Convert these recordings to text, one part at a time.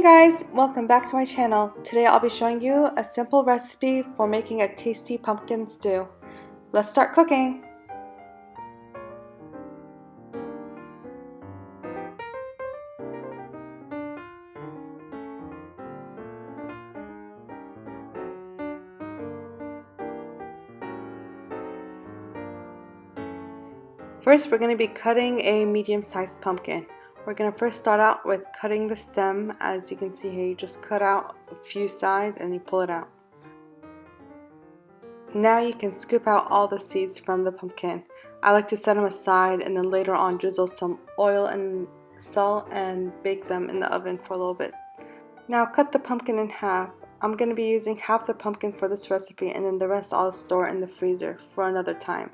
guys, welcome back to my channel. Today I'll be showing you a simple recipe for making a tasty pumpkin stew. Let's start cooking. First, we're going to be cutting a medium-sized pumpkin. We're going to first start out with cutting the stem. As you can see here, you just cut out a few sides and you pull it out. Now you can scoop out all the seeds from the pumpkin. I like to set them aside and then later on drizzle some oil and salt and bake them in the oven for a little bit. Now cut the pumpkin in half. I'm going to be using half the pumpkin for this recipe and then the rest I'll store in the freezer for another time.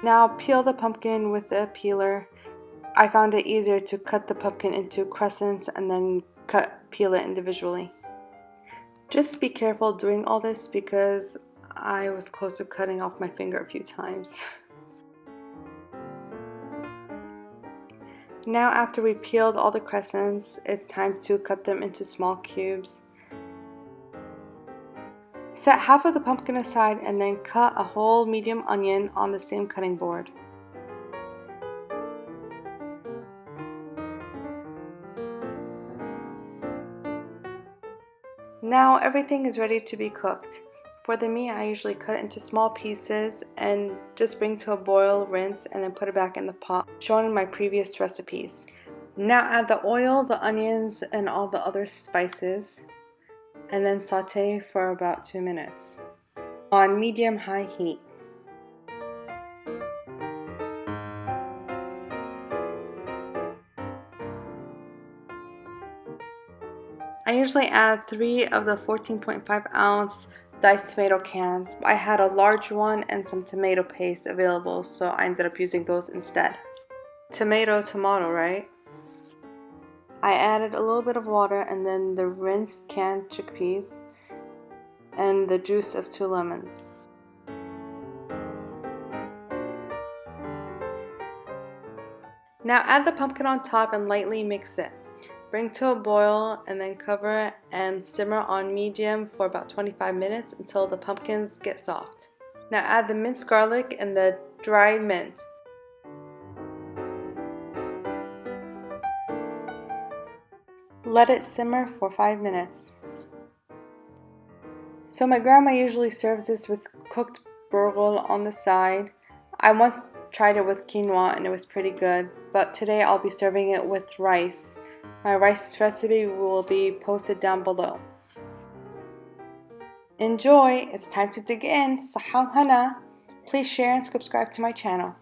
Now peel the pumpkin with a peeler. I found it easier to cut the pumpkin into crescents and then peel it individually. Just be careful doing all this because I was close to cutting off my finger a few times. Now after we peeled all the crescents, it's time to cut them into small cubes. Set half of the pumpkin aside and then cut a whole medium onion on the same cutting board. Now everything is ready to be cooked. For the meat, I usually cut it into small pieces and just bring to a boil, rinse, and then put it back in the pot, shown in my previous recipes. Now add the oil, the onions, and all the other spices, and then saute for about 2 minutes on medium-high heat. I usually add 3 of the 14.5 ounce diced tomato cans. I had a large one and some tomato paste available, so I ended up using those instead. Tomato, right? I added a little bit of water and then the rinsed canned chickpeas and the juice of 2 lemons. Now add the pumpkin on top and lightly mix it. Bring to a boil and then cover and simmer on medium for about 25 minutes until the pumpkins get soft. Now add the minced garlic and the dried mint. Let it simmer for 5 minutes. So my grandma usually serves this with cooked burgle on the side. I once tried it with quinoa and it was pretty good, but today I'll be serving it with rice. My rice recipe will be posted down below. Enjoy! It's time to dig in. Saham Hana. Please share and subscribe to my channel.